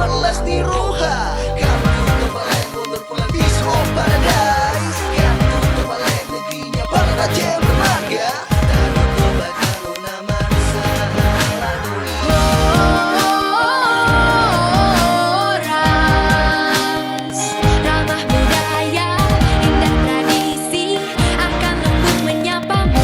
balas di roha. Kamu ke balik mundur pulang di Soul Paradise. Kamu ke balik negerinya para raja yang bermarga. Dan untuk bakal nama Nusantara dunia. Ras, ramah budaya, indah tradisi, akan lembut menyapamu.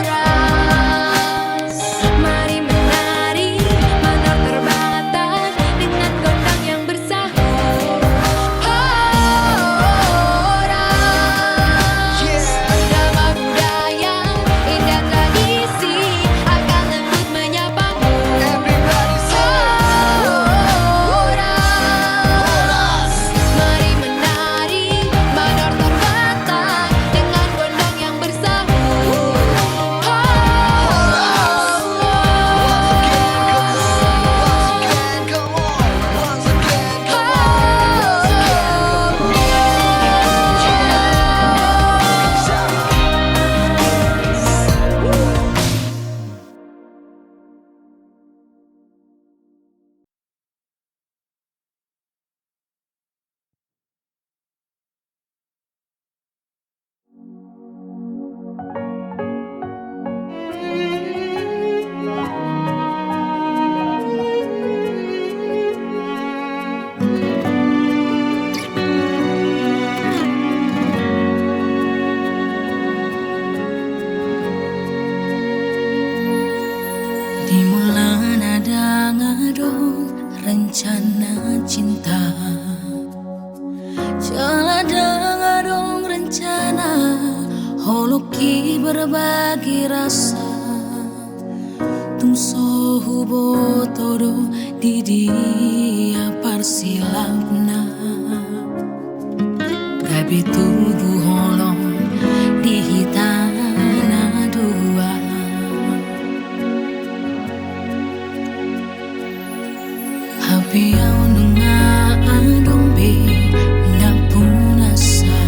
Ras, mari menari, mandor terbatas dengan gondang yang bersahur. Ras, ramah budaya, indah tradisi, akan lembut menyapamu. Everybody say Ras, mari menari, mandor terbatas dengan gondang yang bersahur. come on, once again, come on. Dimulai ada ngadong rencana cinta, Jalada ngadong rencana holoki berbagi rasa. Tung sohu botodo di dia parsilapna. Gabi tubuh holong di hitana dua. Happy au nunga adong be na punasa.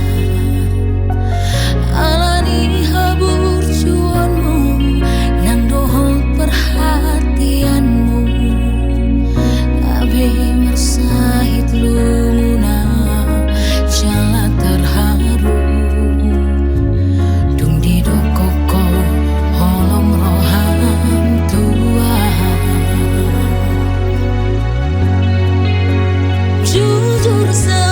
Alani habur cuanmu nang dohol perhatianmu. Abe mersahit lumuna jala terharu. Dung di dokoko holom roham tua. Jujur saja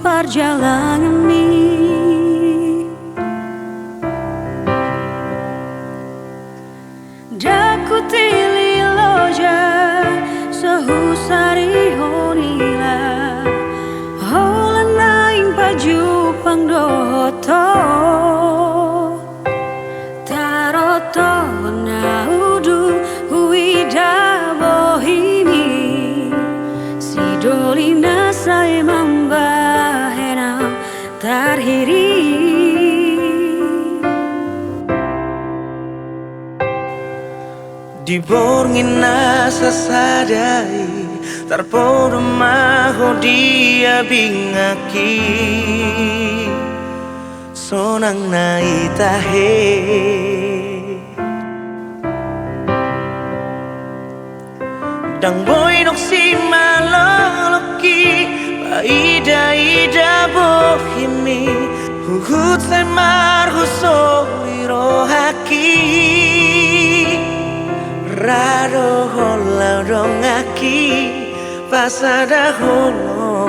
perjalanan ini. Daku tili loja sehusari honila holan naing paju pangdoto taroto naudu huida bohimi sidolina saya membahena tarhiri. Di borngina sasadai tarpodo maho dia bingaki sonang na itahe dang boy nok si maloloki paida ida bohimi huhut sai marhu soliro haki rado hola rongaki pasada holo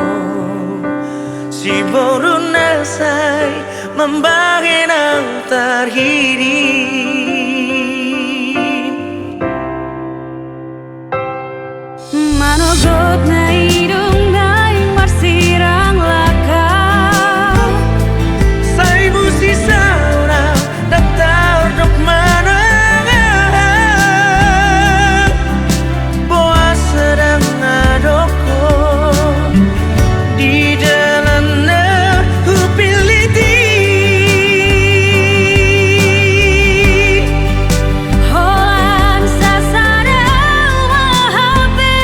si boru nasai membahenang tarhiri manogot na idung naing marsirang laka sai busi saura datar dok mana boa sedang adoko di dalamnya hupiliti holan sasada wahabe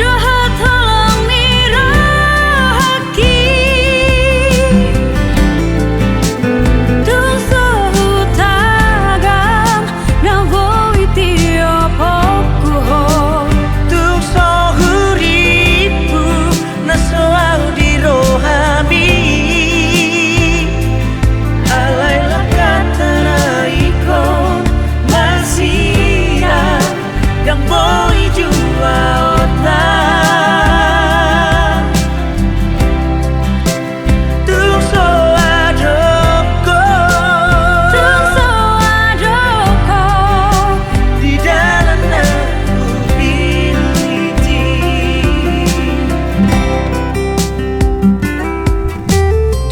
doha tolong miraki tung sohu tagam na voi tio pokuho tuk sohuripu na soau di rohami alai lakata na ikon masia yang boy jua otak tuk so adoko tung so adoko di dalam aku piliti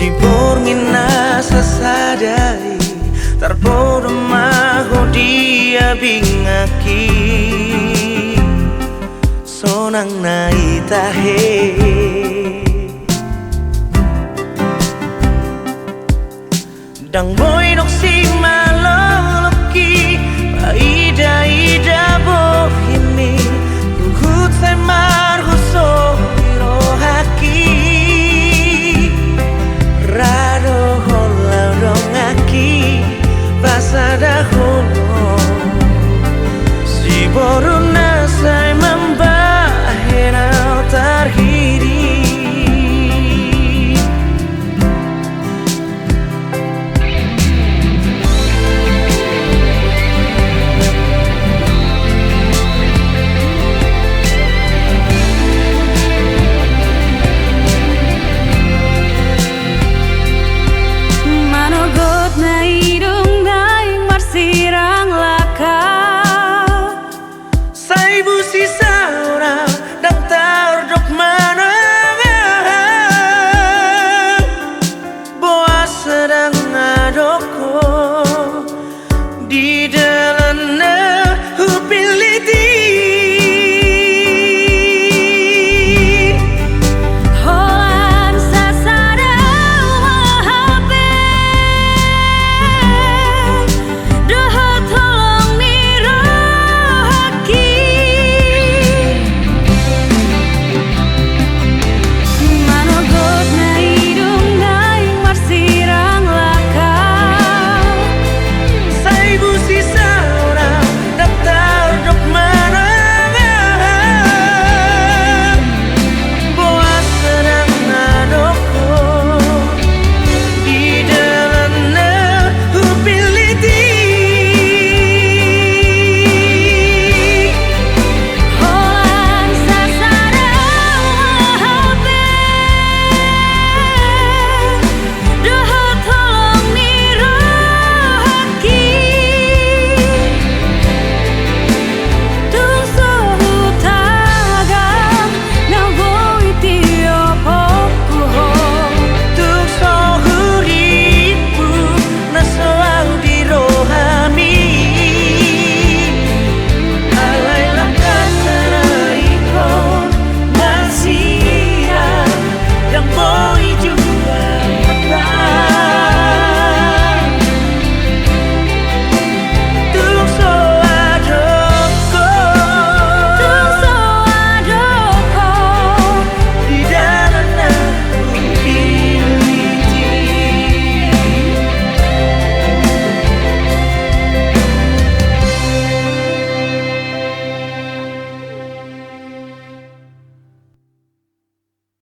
di borngina sasadai tarpodo maho dia bingaki sonang na itahe dang boy nok si malo